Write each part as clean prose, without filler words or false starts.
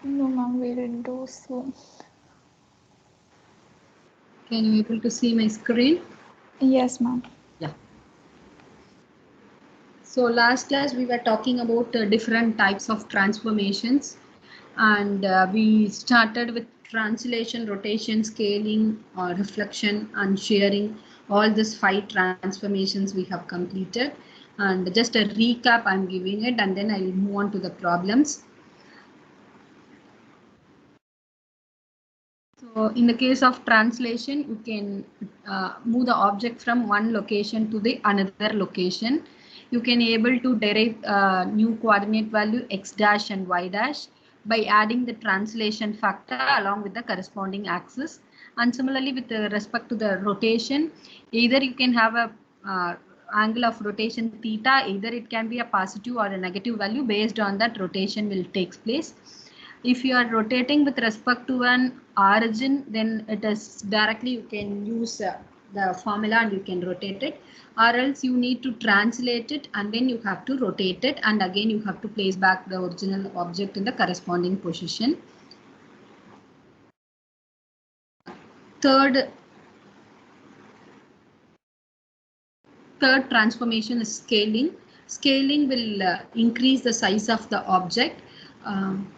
No, ma'am, we will do so. Can you able to see my screen? Yes, ma'am. Yeah. So last class we were talking about different types of transformations, and we started with translation, rotation, scaling, reflection, and shearing. All these 5 transformations we have completed, and just a recap I'm giving it, and then I'll move on to the problems. So in the case of translation, you can move the object from one location to the another location. You can able to derive new coordinate value x dash and y dash by adding the translation factor along with the corresponding axis. And similarly with respect to the rotation, either you can have a angle of rotation theta, either it can be a positive or a negative value. Based on that, rotation will take place. If you are rotating with respect to an origin, then it is directly you can use the formula and you can rotate it, or else you need to translate it and then you have to rotate it, and again you have to place back the original object in the corresponding position. Third Third transformation is scaling. Scaling will increase the size of the object um,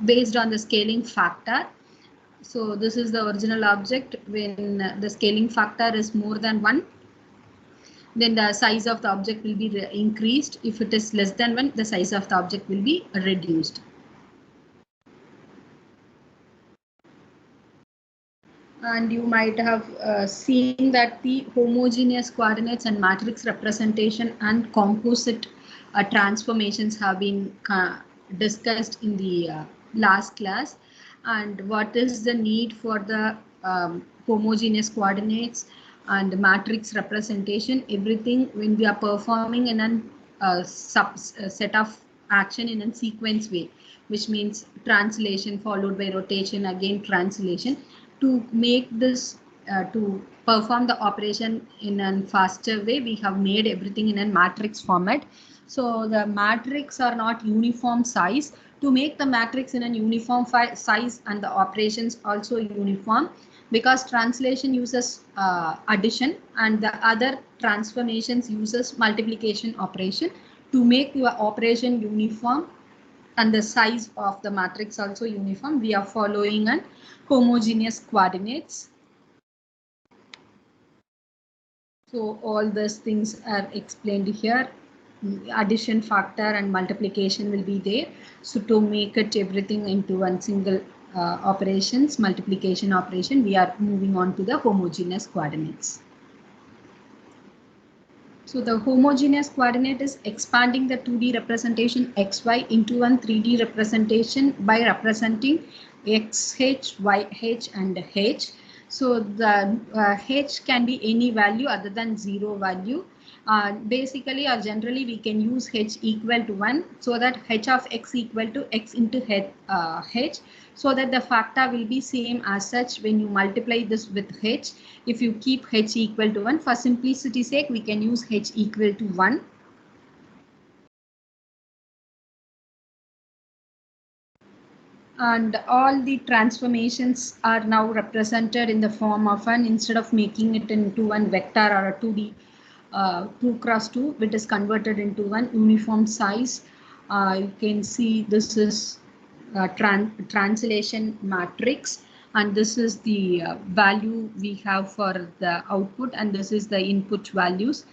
based on the scaling factor. So this is the original object. When the scaling factor is more than 1, then the size of the object will be increased. If it is less than 1, the size of the object will be reduced. And you might have seen that the homogeneous coordinates and matrix representation and composite transformations have been discussed in the last class. And what is the need for the homogeneous coordinates and matrix representation? Everything when we are performing in a set of action in a sequence way, which means translation followed by rotation, again translation, to make this to perform the operation in a faster way, we have made everything in a matrix format. So the matrix are not uniform size. To make the matrix in a uniform size and the operations also uniform, because translation uses addition and the other transformations uses multiplication operation. To make your operation uniform and the size of the matrix also uniform, we are following an homogeneous coordinates. So all these things are explained here. Addition factor and multiplication will be there. So to make it everything into one single operations, multiplication operation, we are moving on to the homogeneous coordinates. So the homogeneous coordinate is expanding the 2D representation xy into one 3D representation by representing xh, yh and h. So the h can be any value other than 0 value. Basically or generally we can use h equal to 1, so that h of x equal to x into h, so that the factor will be same as such when you multiply this with h. If you keep h equal to 1, for simplicity sake we can use h equal to 1. And all the transformations are now represented in the form of an, instead of making it into one vector or a 2D 2 cross 2, it is converted into one uniform size. You can see this is translation matrix, and this is the value we have for the output, and this is the input values.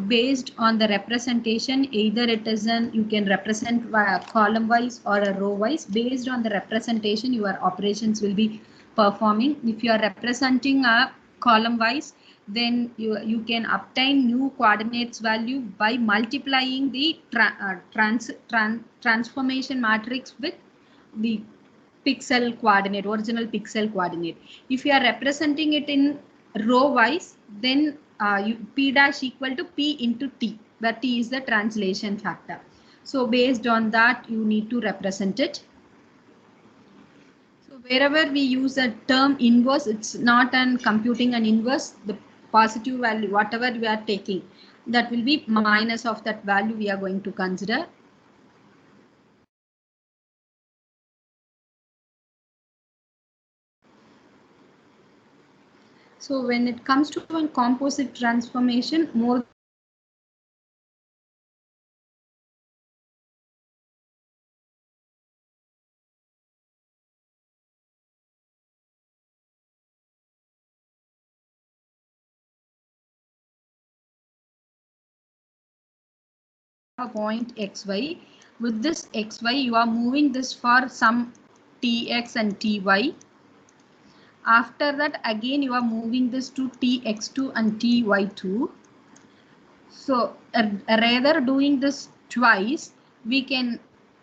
Based on the representation, either it is an, you can represent column wise or a row wise. Based on the representation, your operations will be performing. If you are representing a column wise, then you can obtain new coordinates value by multiplying the transformation matrix with the pixel coordinate, original pixel coordinate. If you are representing it in row wise, then p dash equal to p into t, where t is the translation factor. So based on that, you need to represent it. So wherever we use a term inverse, it's not an computing an inverse. The positive value, whatever we are taking, that will be minus of that value we are going to consider. So when it comes to a composite transformation, more a point xy. With this xy, you are moving this for some tx and ty. After that, again you are moving this to tx2 and ty2. So rather doing this twice, we can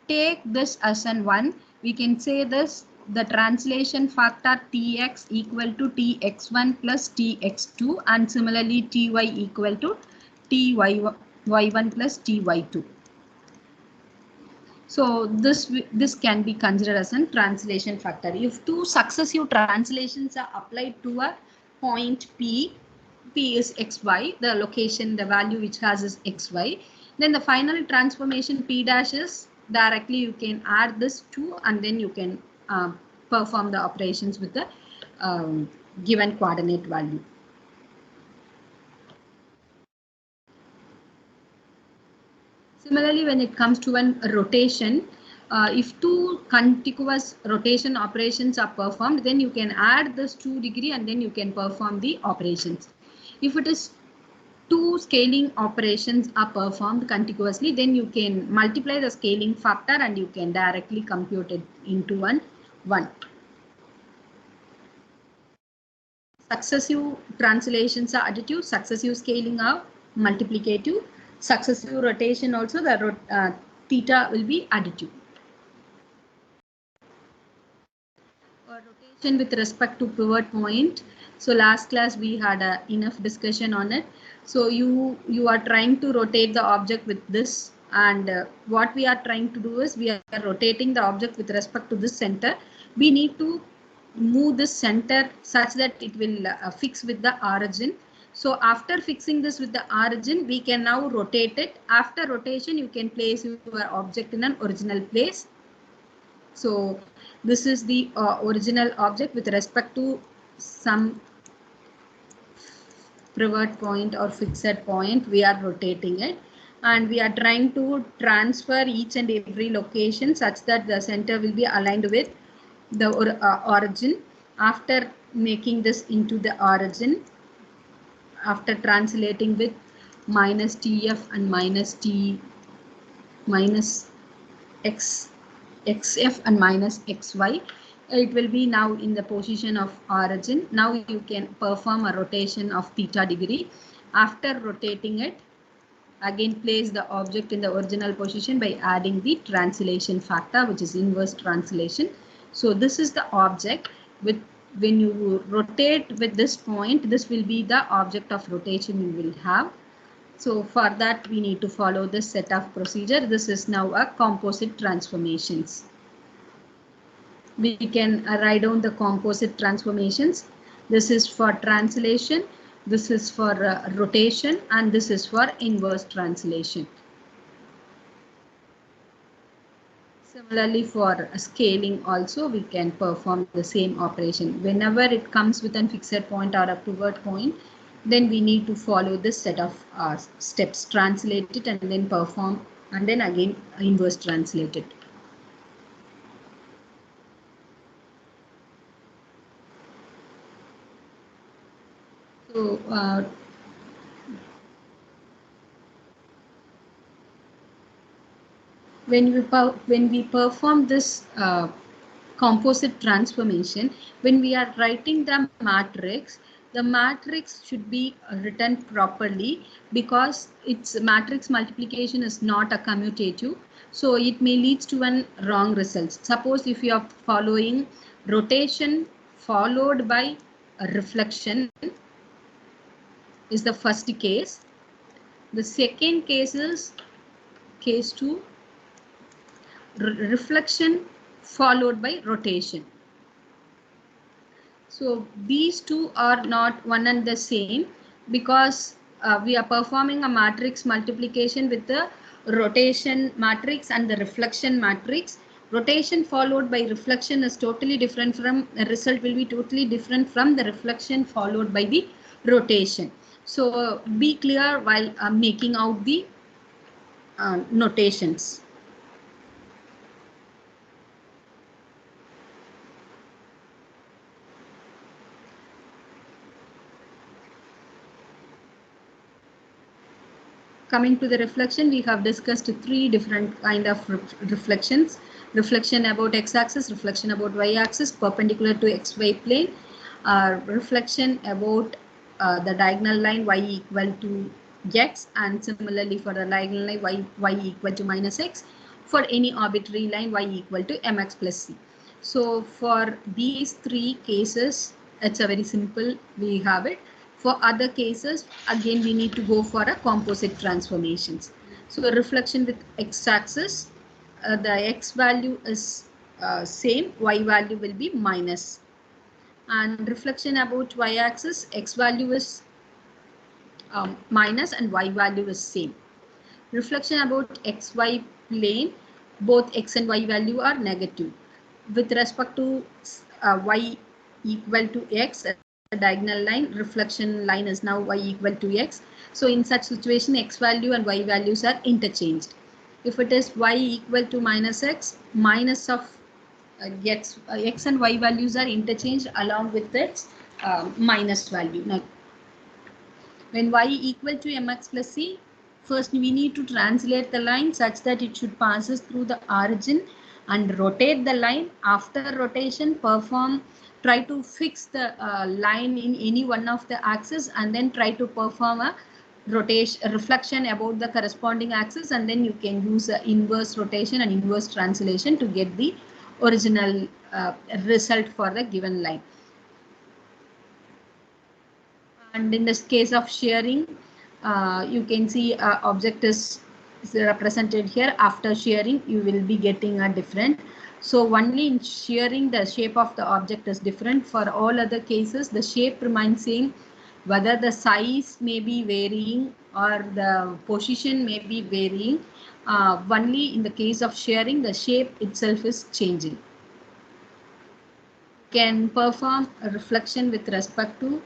take this as an 1. We can say this the translation factor tx equal to tx1 plus tx2, and similarly ty equal to ty1 plus ty2. So this can be considered as a translation factor. If two successive translations are applied to a point P is xy, the location, the value which has is xy, then the final transformation P dash is directly you can add this 2 and then you can perform the operations with the given coordinate value. Similarly, when it comes to a rotation, if two contiguous rotation operations are performed, then you can add this 2 degree and then you can perform the operations. If it is two scaling operations are performed contiguously, then you can multiply the scaling factor and you can directly compute it into 1. Successive translations are additive, successive scaling are multiplicative, successive rotation also the theta will be additive. Rotation with respect to pivot point. So last class we had enough discussion on it. So you are trying to rotate the object with this, and what we are trying to do is we are rotating the object with respect to this center. We need to move this center such that it will fix with the origin. So after fixing this with the origin, we can now rotate it. After rotation, you can place your object in an original place. So this is the original object with respect to some pivot point or fixed point. We are rotating it and we are trying to transfer each and every location such that the center will be aligned with the origin. After making this into the origin, after translating with minus tf and minus t minus x xf and minus xy, it will be now in the position of origin. Now you can perform a rotation of theta degree. After rotating it, again place the object in the original position by adding the translation factor, which is inverse translation. So this is the object with when you rotate with this point, this will be the object of rotation you will have. So for that we need to follow this set of procedure. This is now a composite transformations. We can write down the composite transformations. This is for translation, this is for rotation, and this is for inverse translation. Similarly for scaling also we can perform the same operation. Whenever it comes with a fixed point or a pivot point, then we need to follow this set of steps, translate it and then perform, and then again inverse translate it. So when we perform this composite transformation, when we are writing the matrix should be written properly, because its matrix multiplication is not a commutative, so it may lead to a wrong result. Suppose if you are following rotation followed by a reflection is the first case. The second case is case 2, reflection followed by rotation. So these two are not one and the same, because we are performing a matrix multiplication with the rotation matrix and the reflection matrix. rotation followed by reflection is totally different from, the result will be totally different from the reflection followed by the rotation. So be clear while making out the notations. Coming to the reflection, we have discussed three different kind of reflections. Reflection about x-axis, reflection about y-axis, perpendicular to xy plane, reflection about the diagonal line y equal to x, and similarly for the diagonal line y equal to minus x, for any arbitrary line y equal to mx plus c. So for these three cases, it's a very simple, we have it. For other cases, again, we need to go for a composite transformations. So a reflection with x-axis, the x value is same, y value will be minus. And reflection about y-axis, x value is minus and y value is same. Reflection about xy plane, both x and y value are negative. With respect to y equal to x, a diagonal line, reflection line is now y equal to x. So in such situation, x value and y values are interchanged. If it is y equal to minus x, minus of x and y values are interchanged along with its minus value. Now, when y equal to mx plus c, first we need to translate the line such that it should passes through the origin and rotate the line. After rotation, try to fix the line in any one of the axes, and then try to perform a reflection about the corresponding axis, and then you can use inverse rotation and inverse translation to get the original result for the given line. And in this case of shearing, you can see object is represented here. After shearing, you will be getting a different. So only in shearing, the shape of the object is different. For all other cases, the shape remains same. Whether the size may be varying or the position may be varying, only in the case of shearing, the shape itself is changing. Can perform a reflection with respect to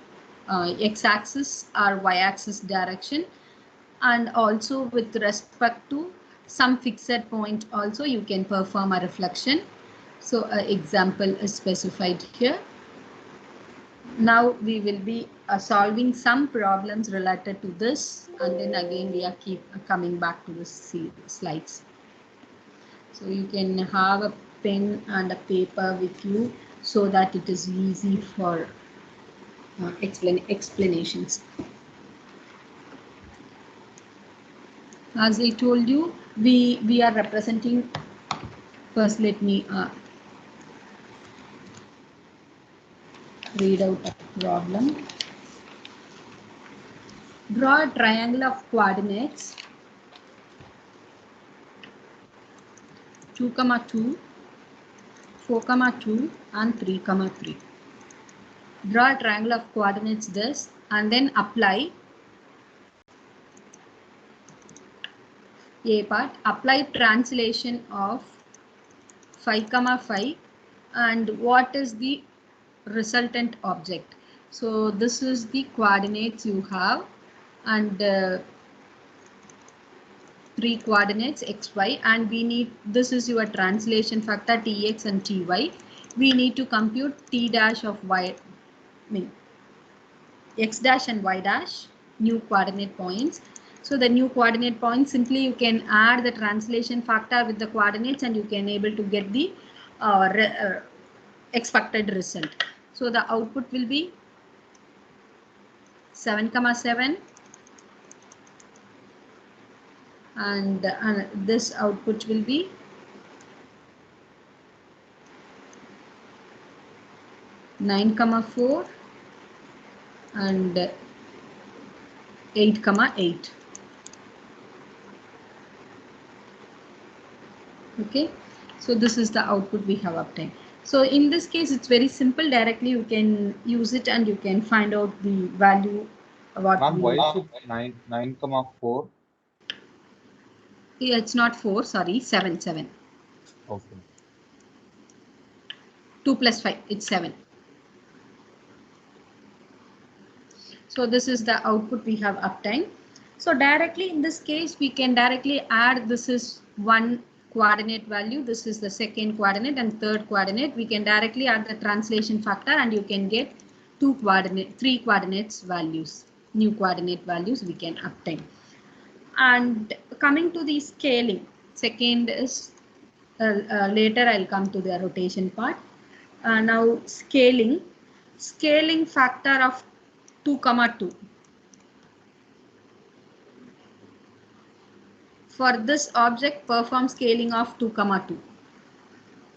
x-axis or y-axis direction, and also with respect to some fixed point also you can perform a reflection. So an example is specified here. Now we will be solving some problems related to this, and then again we are coming back to the slides. So you can have a pen and a paper with you so that it is easy for explanations. As I told you, we are representing. First, let me read out a problem. Draw a triangle of coordinates 2, 2, 4, 2, and 3, 3. Draw a triangle of coordinates this, and then apply A part. Apply translation of 5, 5, and what is the resultant object. So this is the coordinates you have, and 3 coordinates xy, and we need, this is your translation factor tx and ty. We need to compute t dash of y, x dash and y dash, new coordinate points. So the new coordinate points, simply you can add the translation factor with the coordinates, and you can able to get the expected result. So the output will be 7, 7, and this output will be 9, 4, and 8, 8. Okay, so this is the output we have obtained. So in this case, it's very simple. Directly you can use it and you can find out the value. What? Ma'am, why is it 9, 4? Yeah, it's not 4. Sorry, 7. Okay. 2 plus 5, it's 7. So this is the output we have obtained. So directly in this case, we can directly add, this is one coordinate value, this is the second coordinate and third coordinate. We can directly add the translation factor and you can get three coordinates values, new coordinate values we can obtain. And coming to the scaling, second is later I'll come to the rotation part. Now scaling factor of 2, 2. For this object, perform scaling of 2, 2.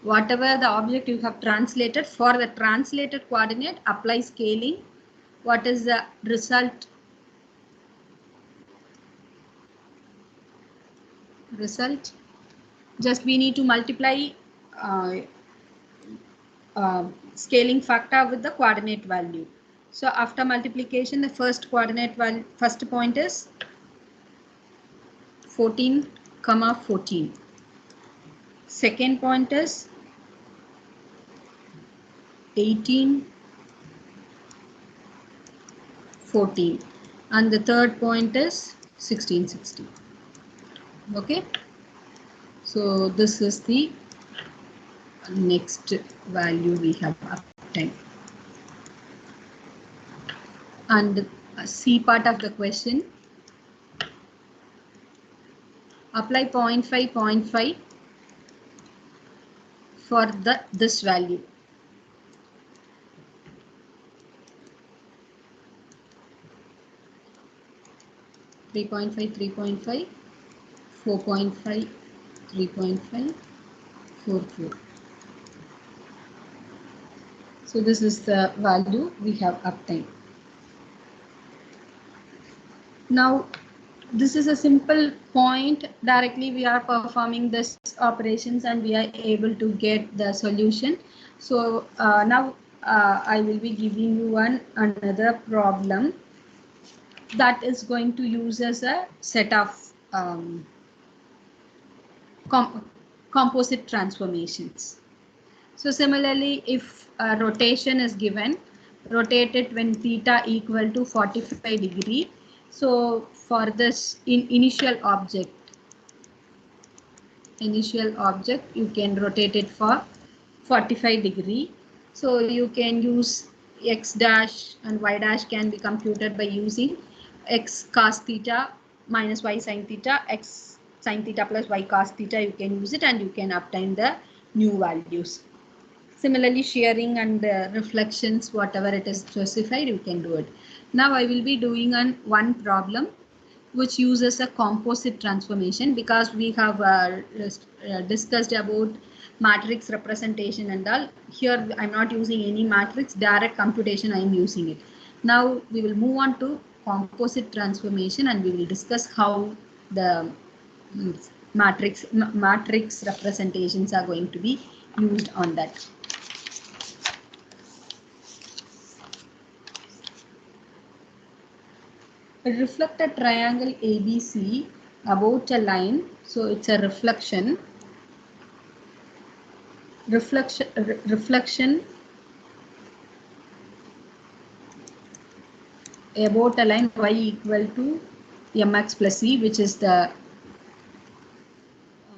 Whatever the object you have translated, for the translated coordinate, apply scaling. What is the result? Just we need to multiply scaling factor with the coordinate value. So after multiplication, the first coordinate value, first point is 14, 14. Second point is 18, 14. And the third point is 16, 16. Okay. So this is the next value we have obtained. And C part of the question. Apply 0.5, 0.5 for this value. Three 3.5, 4.5, 3.5, 4. So this is the value we have obtained. Now this is a simple point. Directly we are performing this operations and we are able to get the solution. So now I will be giving you another problem that is going to use as a set of composite transformations. So similarly, if rotation is given, rotate it when theta equal to 45 degree. So for this initial object, you can rotate it for 45 degree. So you can use x dash and y dash can be computed by using x cos theta minus y sin theta, x sin theta plus y cos theta. You can use it and you can obtain the new values. Similarly, shearing and reflections, whatever it is specified, you can do it. Now I will be doing one problem which uses a composite transformation, because we have discussed about matrix representation and all. Here I'm not using any matrix, direct computation I am using it. Now we will move on to composite transformation and we will discuss how the matrix representations are going to be used on that. Reflect a triangle ABC about a line. So it's a reflection about a line y equal to mx plus c, which is the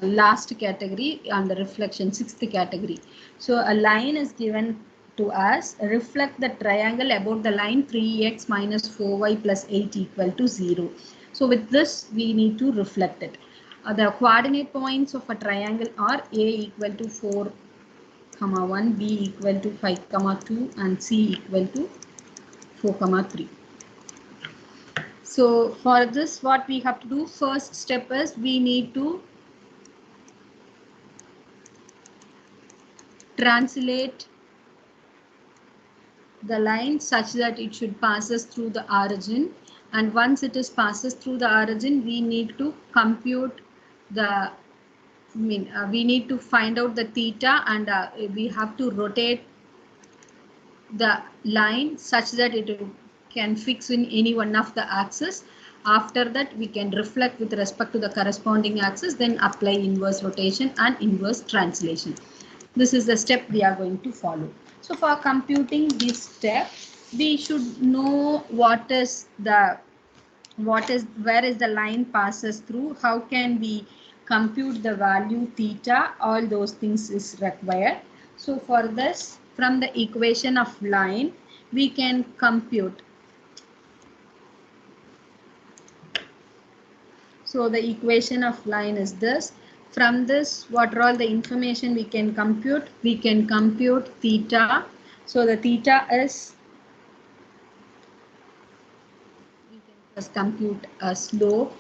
last category on the reflection, sixth category. So a line is given to us. Reflect the triangle about the line 3x minus 4y plus 8 equal to 0. So with this we need to reflect it. The coordinate points of a triangle are a equal to 4, 1, b equal to 5, 2 and c equal to 4, 3. So for this, what we have to do, first step is we need to translate the line such that it should passes through the origin, and once it is passes through the origin, we need to compute the we need to find out the theta, and we have to rotate the line such that it can fix in any one of the axes. After that, we can reflect with respect to the corresponding axis, then apply inverse rotation and inverse translation. This is the step we are going to follow. So for computing this step, we should know where is the line passes through, how can we compute the value theta, all those things is required. So for this, from the equation of line, we can compute. So the equation of line is this. From this, what are all the information we can compute? We can compute theta. So the theta is, we can first compute a slope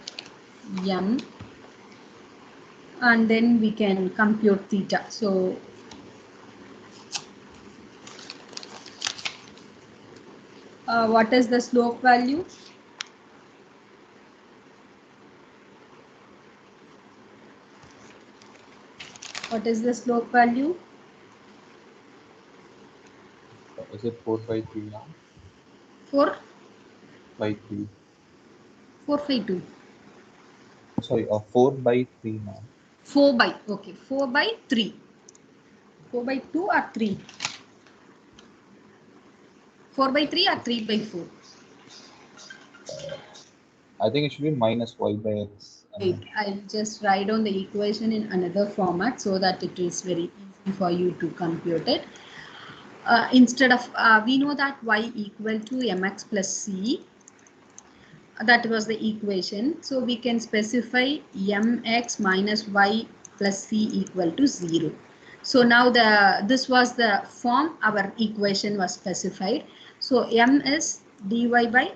m, and then we can compute theta. So what is the slope value? What is the slope value? Is it 4/3 now? 4 By 3. 4/2. Sorry, 4/3 now. 4 by, okay, 4/3. 4/2 or 3? 4/3 or 3/4? I think it should be minus y/x. Wait, I'll just write down the equation in another format so that it is very easy for you to compute it. Instead of, we know that y equal to mx plus c. That was the equation. So we can specify mx minus y plus c equal to 0. So now this was the form our equation was specified. So m is dy by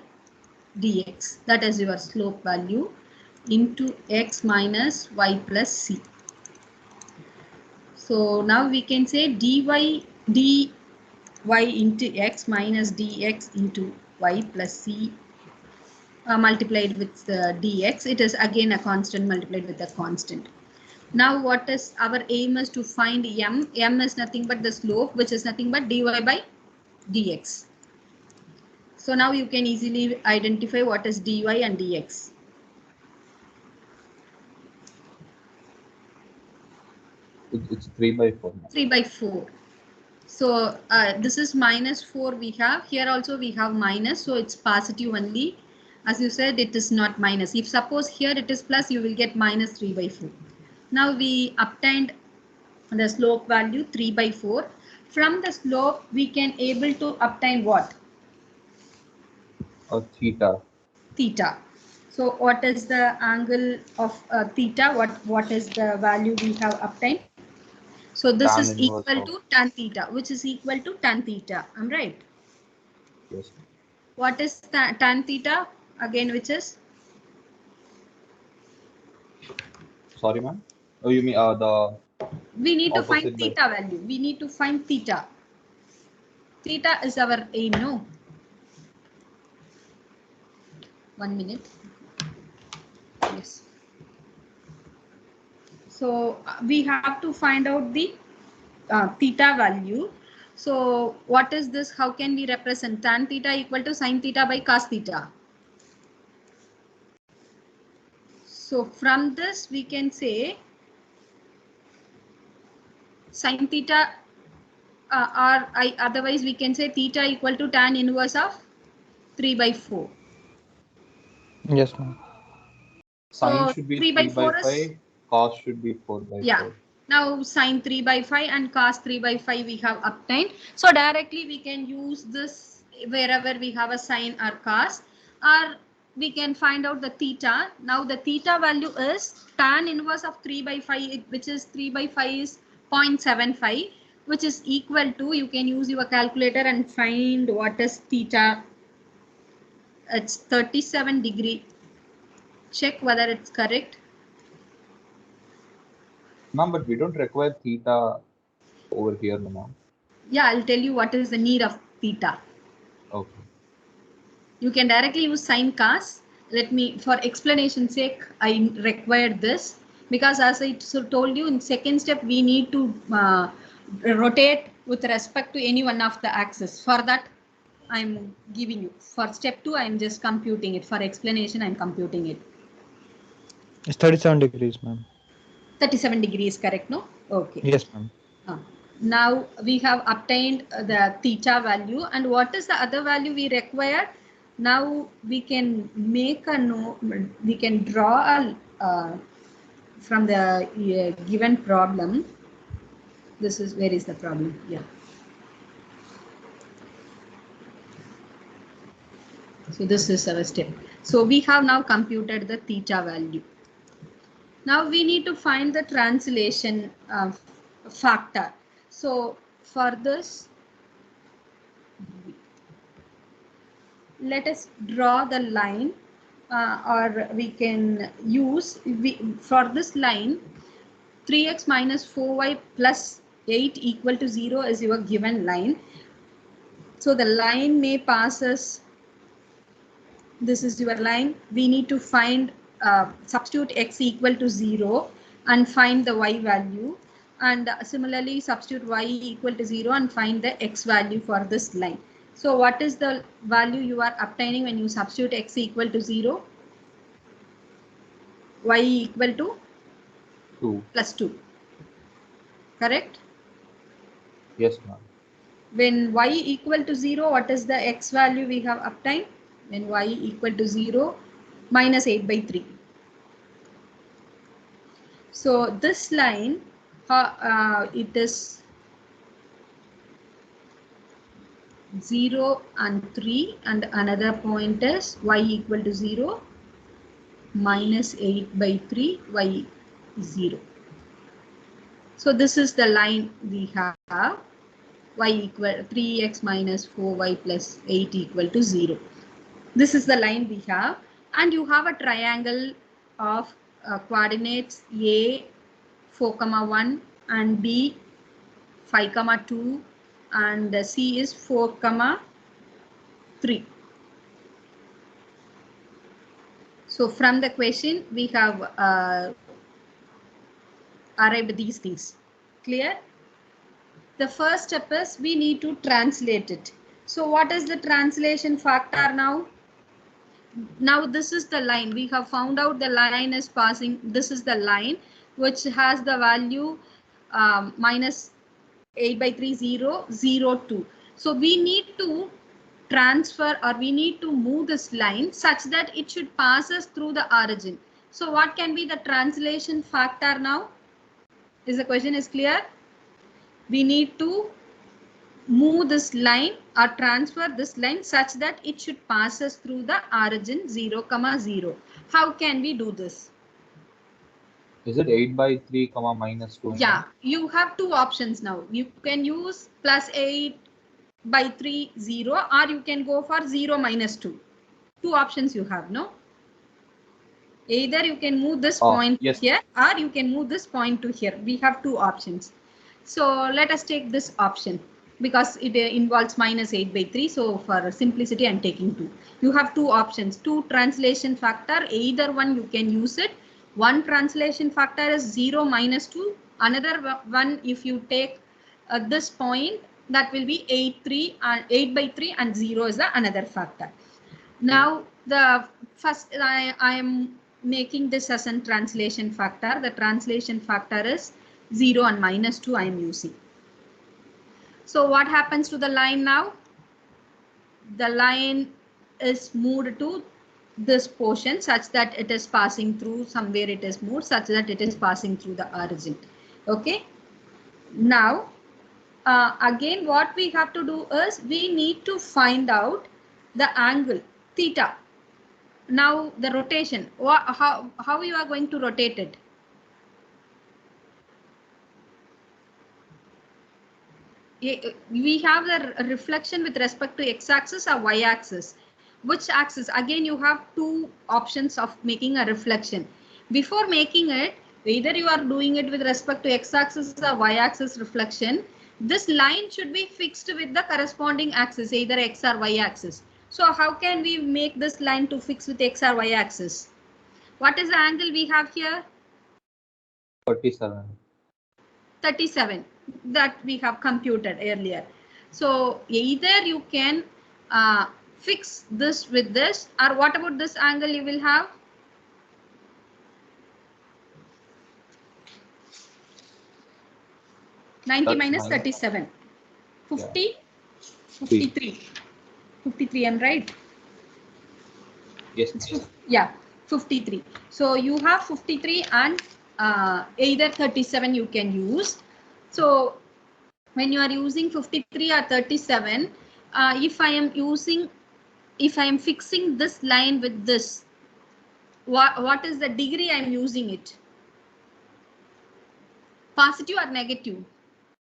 dx, that is your slope value, into x minus y plus c. So now we can say dy into x minus dx into y plus c multiplied with dx. It is again a constant multiplied with a constant. Now what is our aim is to find m. M is nothing but the slope, which is nothing but dy by dx. So now you can easily identify what is dy and dx. It's 3/4 now. 3/4. So this is minus 4 we have. Here also we have minus, so it's positive only. As you said, it is not minus. If suppose here it is plus, you will get minus 3/4. Now we obtained the slope value 3/4. From the slope, we can able to obtain what? Theta. Theta. So what is the angle of theta? What is the value we have obtained? So this Tan is inverse equal of. to tan theta, which is equal to tan theta. I'm right. Yes. What is tan theta again, which is? Sorry, ma'am. Oh, you mean the We need to find opposite by. theta value. We need to find theta. Theta is our aim, no? 1 minute. Yes. So we have to find out the theta value. So what is this? How can we represent tan theta equal to sin theta by cos theta? So from this we can say sin theta otherwise we can say theta equal to tan inverse of 3/4. Yes, ma'am. Sine So should be 3/4 is, 3/5. Cos should be 4/4. yeah. Now sin 3/5 and cos 3/5 we have obtained. So directly we can use this wherever we have a sin or cos, or we can find out the theta. Now the theta value is tan inverse of 3/5, which is 3/5 is 0.75, which is equal to, you can use your calculator and find what is theta. It's 37 degree. Check whether it's correct. Ma'am, but we don't require theta over here, no, ma'am. Yeah, I'll tell you what is the need of theta. Okay. You can directly use sin cos. Let me, for explanation sake, I required this because as I told you in second step, we need to rotate with respect to any one of the axes. For that, I'm giving you. For step 2, I'm just computing it. For explanation, I'm computing it. It's 37 degrees, ma'am. 37 degrees, correct, no? Okay. Yes, ma'am. Now we have obtained the theta value, and what is the other value we require? Now we can make a we can draw a from the given problem. This is, where is the problem? Yeah. So this is our step. So we have now computed the theta value. Now we need to find the translation factor. So for this, let us draw the line, or we can use, for this line, 3x minus 4y plus 8 equal to 0 is your given line. So the line may pass us, this is your line. We need to find, substitute x equal to 0 and find the y value, and similarly substitute y equal to 0 and find the x value for this line. So what is the value you are obtaining when you substitute x equal to 0? Y equal to 2. plus 2. Correct? Yes, ma'am. When y equal to 0, what is the x value we have obtained? When y equal to 0, minus 8 by 3. So this line, it is 0 and 3, and another point is y equal to 0, minus 8 by 3, y 0. So this is the line we have, y equal 3x minus 4y plus 8 equal to 0. This is the line we have, and you have a triangle of coordinates A 4,1 and B 5,2 and C is 4,3. So from the question we have arrived these things. Clear? The first step is we need to translate it. So what is the translation factor now? Now this is the line. We have found out the line is passing. This is the line which has the value minus 8 by 3, 0, 0, 2. So we need to transfer, or we need to move this line such that it should pass us through the origin. So what can be the translation factor now? Is the question is clear? We need to move this line or transfer this line such that it should pass us through the origin 0, 0. How can we do this? Is it 8 by 3, minus 2? Yeah, you have two options now. You can use plus 8 by 3, 0, or you can go for 0 minus 2. Two options you have, no? Either you can move this point here, or you can move this point to here. We have two options. So let us take this option, because it involves minus 8 by 3. So for simplicity, I'm taking 2. You have two options, two translation factor. Either one you can use it. One translation factor is 0 minus 2. Another one, if you take this point, that will be 8 by 3 and 0 is the another factor. Now the first, I am making this as a translation factor. The translation factor is 0 and minus 2 I am using. So what happens to the line now? The line is moved to this portion such that it is passing through, somewhere it is moved such that it is passing through the origin. Okay. Now again what we have to do is we need to find out the angle theta. Now the rotation, how you are going to rotate it? We have the reflection with respect to x-axis or y-axis. Which axis? Again, you have two options of making a reflection. Before making it, either you are doing it with respect to x-axis or y-axis reflection. This line should be fixed with the corresponding axis, either x or y-axis. So how can we make this line to fix with x or y-axis? What is the angle we have here? 37. 37 that we have computed earlier. So either you can fix this with this, or what about this angle you will have? 90 That's minus minus. 37. 50? Yeah. 53. 53, I'm right? Yes. Yeah, 53. So you have 53 and either 37 you can use. So when you are using 53 or 37, if I am fixing this line with this, what is the degree I am using it? Positive or negative?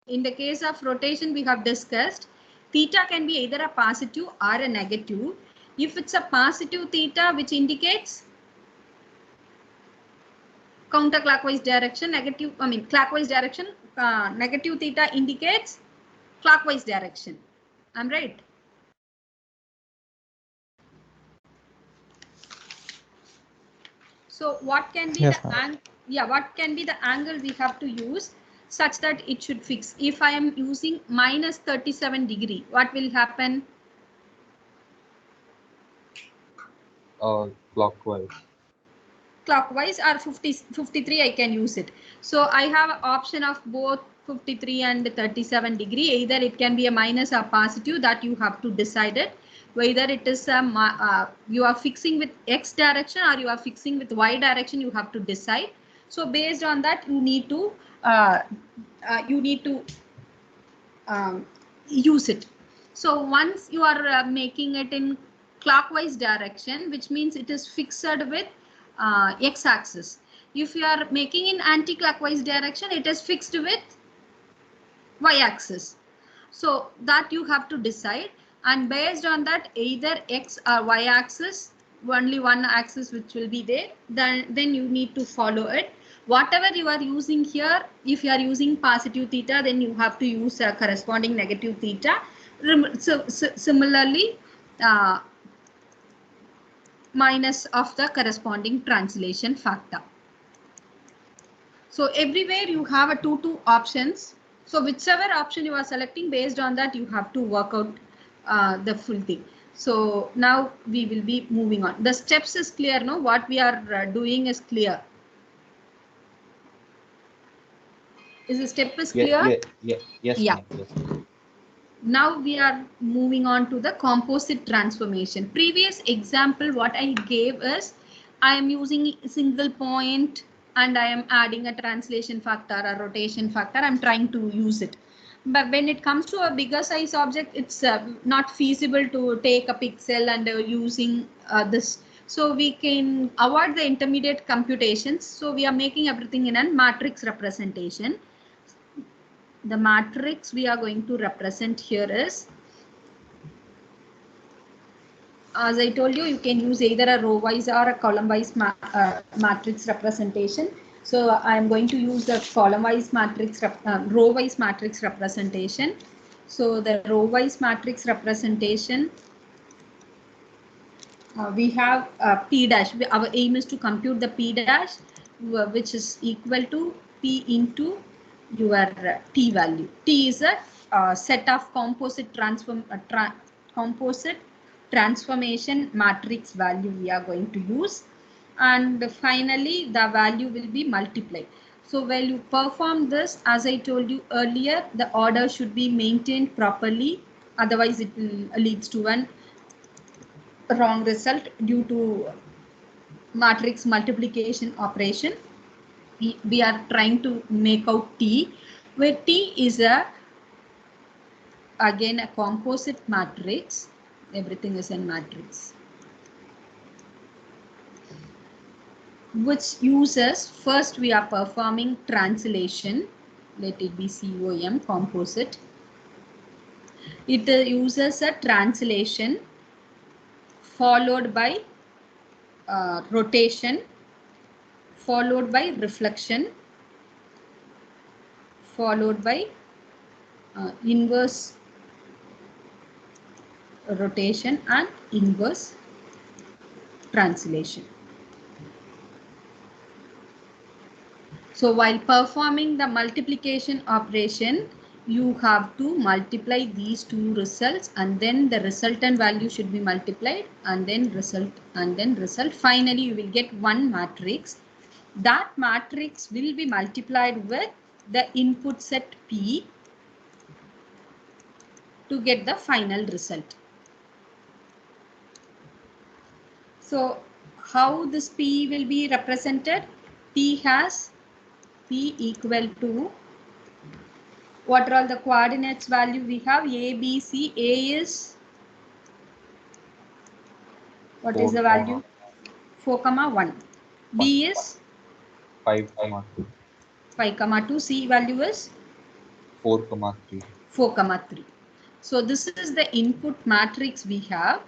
In the case of rotation, we have discussed theta can be either a positive or a negative. If it's a positive theta, which indicates counterclockwise direction, clockwise direction, negative theta indicates clockwise direction. I'm right. So what can be Yes, the ma'am. what can be the angle we have to use such that it should fix? If I am using minus 37 degree, what will happen? Clockwise. Clockwise or 53 I can use it. So I have an option of both 53 and 37 degree. Either it can be a minus or positive, that you have to decide it. Whether it is you are fixing with x direction or you are fixing with y direction, you have to decide. So based on that, you need to use it. So once you are making it in clockwise direction, which means it is fixed with x-axis. If you are making in anti-clockwise direction, it is fixed with y-axis. So that you have to decide, and based on that, either x or y-axis, only one axis which will be there, then you need to follow it. Whatever you are using here, if you are using positive theta, then you have to use a corresponding negative theta. So similarly, minus of the corresponding translation factor. So everywhere you have a two options. So whichever option you are selecting, based on that you have to work out the full thing. So now we will be moving on. The steps is clear, no? What we are doing is clear. Is the step is clear? Yes, Yeah. ma'am. Yes. Now we are moving on to the composite transformation. Previous example what I gave is, I am using single point and I am adding a translation factor, a rotation factor. I'm trying to use it. But when it comes to a bigger size object, it's not feasible to take a pixel and using this. So we can avoid the intermediate computations. So we are making everything in a matrix representation. The matrix we are going to represent here is, as I told you, you can use either a row wise or a column wise matrix representation. So I am going to use the column wise matrix, row wise matrix representation. So the row wise matrix representation, we have P dash. Our aim is to compute the P dash, which is equal to P into your T value. T is a set of composite transformation matrix value we are going to use, and finally the value will be multiplied. So when you perform this, as I told you earlier, the order should be maintained properly, otherwise it will leads to an wrong result due to matrix multiplication operation. We are trying to make out T, where T is again a composite matrix. Everything is in matrix, which uses, first we are performing translation. Let it be COM, composite. It uses a translation followed by rotation, followed by reflection, followed by inverse rotation and inverse translation. So while performing the multiplication operation, you have to multiply these two results, and then the resultant value should be multiplied, and then result, and then result. Finally, you will get one matrix. That matrix will be multiplied with the input set P to get the final result. So how this P will be represented? P has P equal to, what are all the coordinates value we have? A, B, C. A is, what is the value? 4, 1. B is 5, 2. 5, 2. C value is 4, 3. 4, 3. So this is the input matrix we have,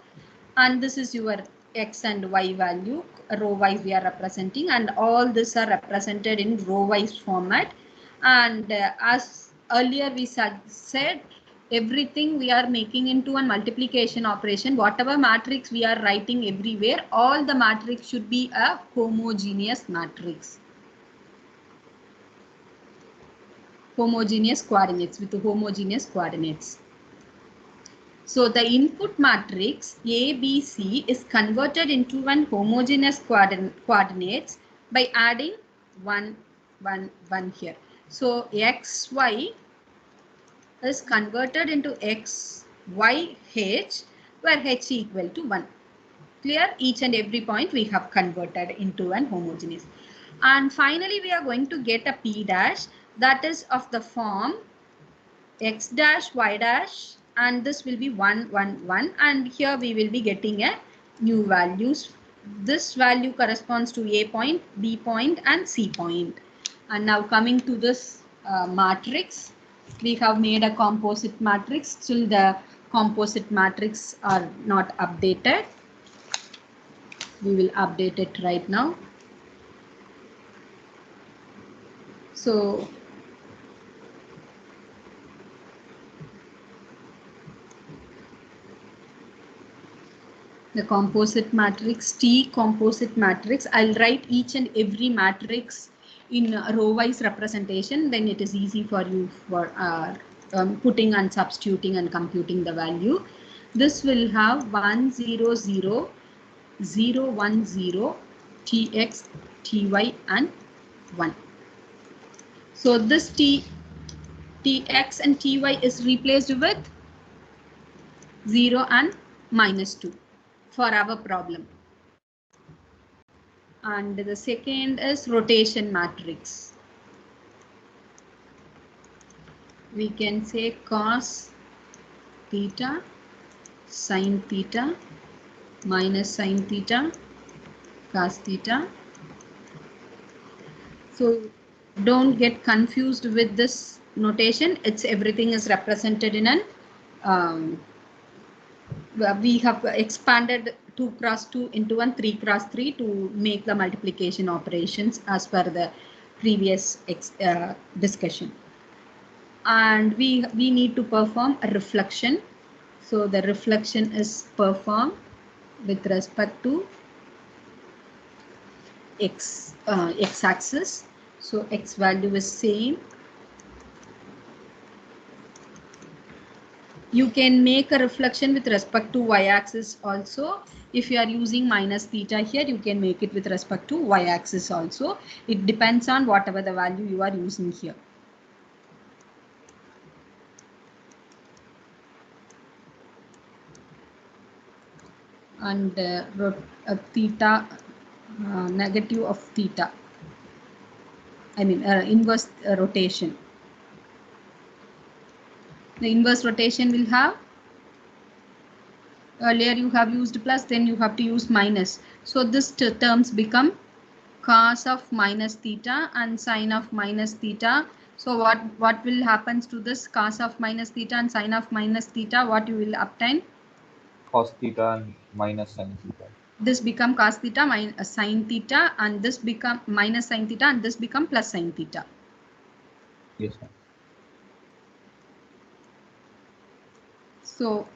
and this is your X and Y value, row wise we are representing, and all this are represented in row wise format. And as earlier we said, everything we are making into a multiplication operation. Whatever matrix we are writing everywhere, all the matrix should be a homogeneous matrix. Homogeneous coordinates, with homogeneous coordinates. So the input matrix A, B, C is converted into one homogeneous coordinates by adding 1, 1, 1 here. So X, Y is converted into X, Y, H, where H equal to 1. Clear? Each and every point we have converted into an homogeneous. And finally we are going to get a P dash, that is of the form X dash, Y dash, and this will be 1, 1, 1, and here we will be getting a new values. This value corresponds to A point, B point, and C point. And now coming to this matrix, we have made a composite matrix. Still the composite matrix are not updated. We will update it right now. So the composite matrix, T composite matrix, I'll write each and every matrix in row wise representation, then it is easy for you for putting and substituting and computing the value. This will have 1, 0, 0, 0, 1, 0, Tx, Ty, and 1. So this Tx and Ty is replaced with 0 and -2 for our problem. And the second is rotation matrix. We can say cos theta, sin theta, minus sin theta, cos theta. So don't get confused with this notation. It's everything is represented in an we have expanded 2 cross 2 into 1 3 cross 3 to make the multiplication operations as per the previous discussion. And we need to perform a reflection. So the reflection is performed with respect to x axis. So x value is same. You can make a reflection with respect to y-axis also. If you are using minus theta here, you can make it with respect to y-axis also. It depends on whatever the value you are using here. And theta, negative of theta, I mean inverse rotation. The inverse rotation will have, earlier you have used plus, then you have to use minus. So this terms become cos of minus theta and sin of minus theta. So what will happens to this cos of minus theta and sin of minus theta? What you will obtain? Cos theta and minus sin theta. This become cos theta minus sin theta, and this become minus sin theta, and this become plus sin theta. Yes, ma'am. So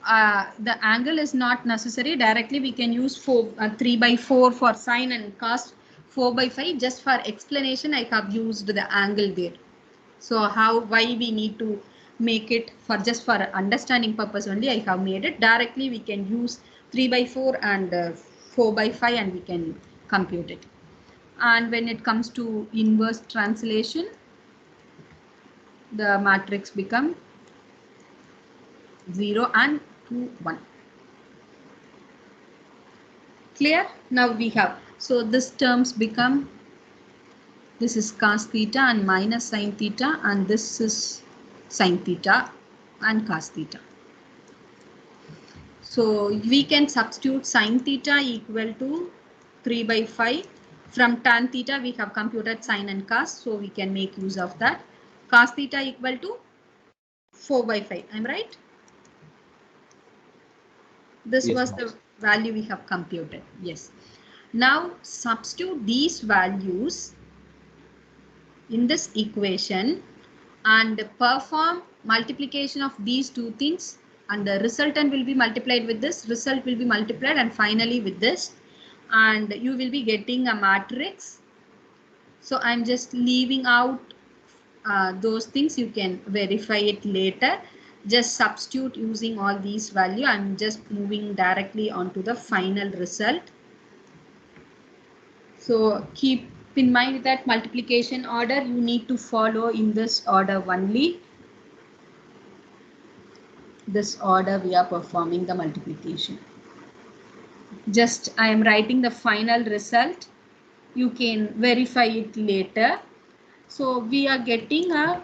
the angle is not necessary. Directly we can use 3 by 4 for sine and cos 4 by 5. Just for explanation, I have used the angle there. So why we need to make it for just for understanding purpose only, I have made it. Directly we can use 3 by 4 and 4 by 5 and we can compute it. And when it comes to inverse translation, the matrix become 0 and 2, 1. Clear? Now we have, so this terms become, this is cos theta and minus sin theta, and this is sin theta and cos theta. So we can substitute sin theta equal to 3 by 5. From tan theta we have computed sin and cos, so we can make use of that. Cos theta equal to 4 by 5. I'm right? This Yes, was ma'am. the value we have computed. Yes. Now substitute these values in this equation and perform multiplication of these two things, and the resultant will be multiplied with this, result will be multiplied, and finally with this, and you will be getting a matrix. So I'm just leaving out those things. You can verify it later. Just substitute using all these value. I'm just moving directly onto the final result. So keep in mind that multiplication order you need to follow in this order only. This order we are performing the multiplication. Just I am writing the final result. You can verify it later. So we are getting a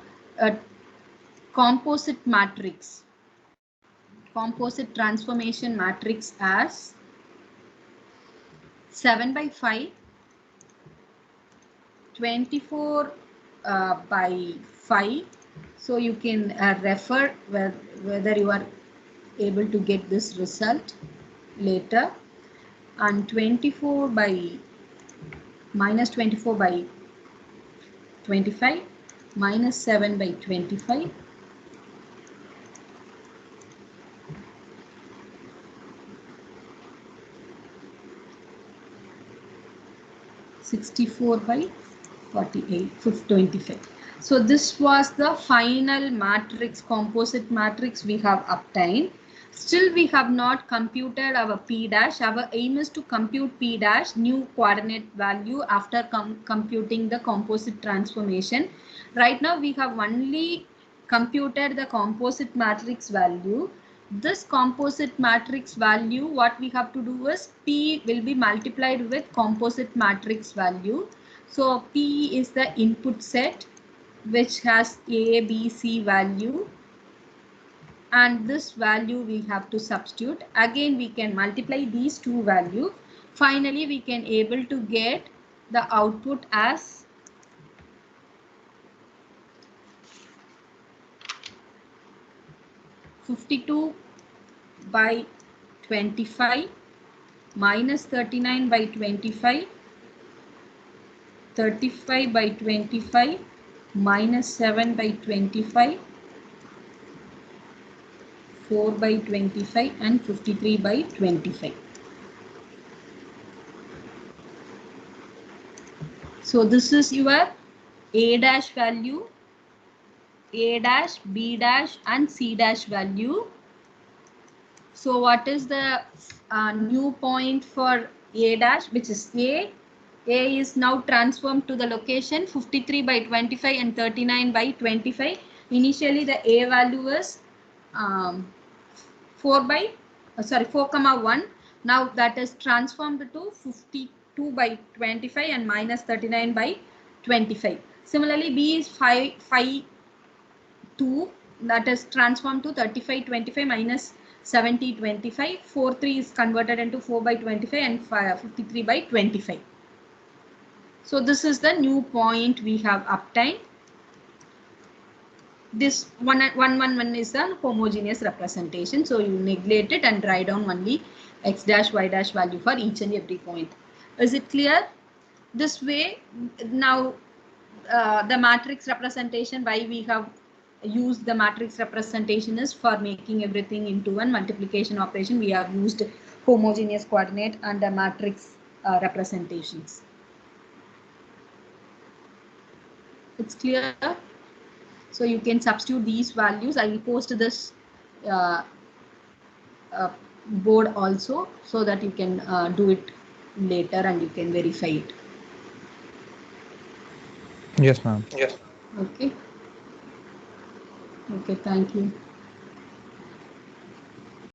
composite matrix, composite transformation matrix as 7 by 5, 24 by 5. So you can refer whether you are able to get this result later, and 24 by minus 24 by 25 minus 7 by 25 . 64 by 48, 25. So this was the final matrix, composite matrix we have obtained. Still we have not computed our P dash. Our aim is to compute P dash, new coordinate value, after computing the composite transformation. Right now we have only computed the composite matrix value. This composite matrix value, what we have to do is P will be multiplied with composite matrix value. So P is the input set which has A, B, C value, and this value we have to substitute. Again we can multiply these two values. Finally we can able to get the output as 52 by 25 minus 39 by 25, 35 by 25 minus 7 by 25, 4 by 25 and 53 by 25. So this is your A dash value, A dash, B dash and C dash value. So what is the new point for A dash, which is A? A is now transformed to the location 53 by 25 and 39 by 25. Initially the A value is 4 comma 1. Now that is transformed to 52 by 25 and minus 39 by 25. Similarly B is 5 2, that is transformed to 35 25 minus 70 25. 4 3 is converted into 4 by 25 and 53 by 25. So this is the new point we have obtained. This 1 1 1 1 is a homogeneous representation, so you neglect it and write down only x dash y dash value for each and every point. Is it clear? This way now the matrix representation, why we have used the matrix representation is for making everything into one multiplication operation. We have used homogeneous coordinate and the matrix representations. It's clear? So you can substitute these values. I will post this board also so that you can do it later and you can verify it. Yes, ma'am. Yes. Okay. Okay, thank you.